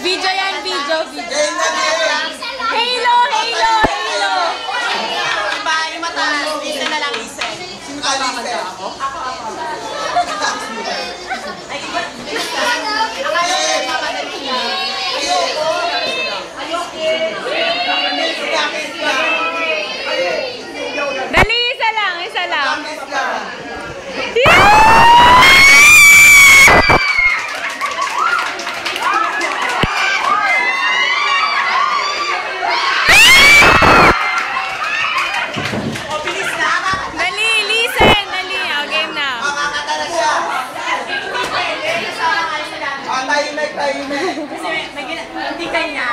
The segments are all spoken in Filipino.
Video yan, video. Game na game! Halo, halo, halo. Iba yung mataas. Isa na lang isa. Sino ka liste? Ako? Ay, iba. Akala ko mamadali niya. Ayoko. Dali, isa lang, isa lang. Kamis ka! O, bilis na. Dali, listen, dali. O, game na. Makakata na siya! Tahimik, tahimik! Kasi hindi kanya.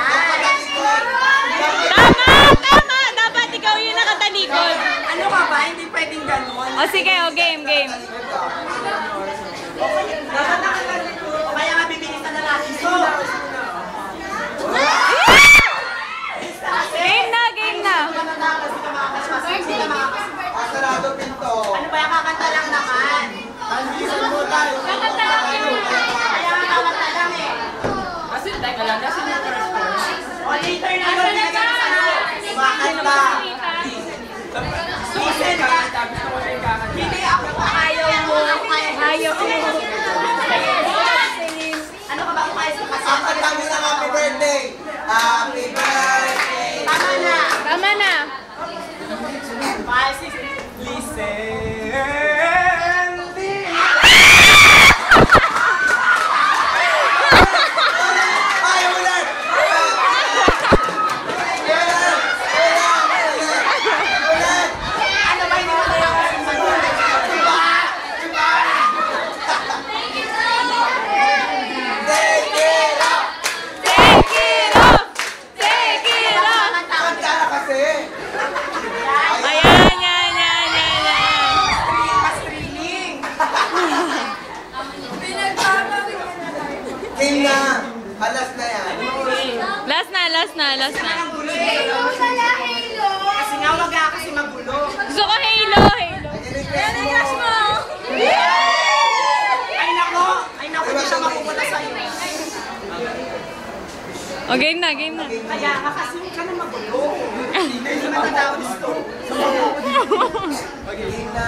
Tama, tama. Dapat ikaw yung nakatalikod. Ano ka ba? Hindi pwedeng ganon. O, sige, o, game, game. Dapat nakaganito. O kaya nga bibilisan na natin. So, Game na, game na. Asarado pinto! ano ba yung kakanta lang naman? Andisan mo tayo! Kakanta lang yun. Kaya nga kakanta lang eh. Kasi teka lang, kasi yung first course. O later na yun. Makanta! Listen ka. Gusto ko na yung kakanta. Hindi ako ayaw mo. Ayaw ko. Ano ka ba kung ayaw sa Ang kanta mo ng happy birthday! Happy birthday! Tama na. Tama na. 5, 6, listen. Ay, ulit! Ano ba hindi mo kailangan sa magulang? Take it up! Take it off! Take it off! Kanta na kasi! Ayan, yan, yan, yan, yan. Pa-streaming. Game na! Halas na yan! Last na, last na, last na. Ang gulo eh. Kasi nga wag ka kasi magulo. Gusto ko halo, halo. I-request mo! Ay nako, hindi siya mapupunta sa'yo. O, game na, game na. Kaya nga kasi huwag ka na magulo. Hindi matatawad gusto. Game na!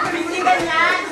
Hindi ganyan.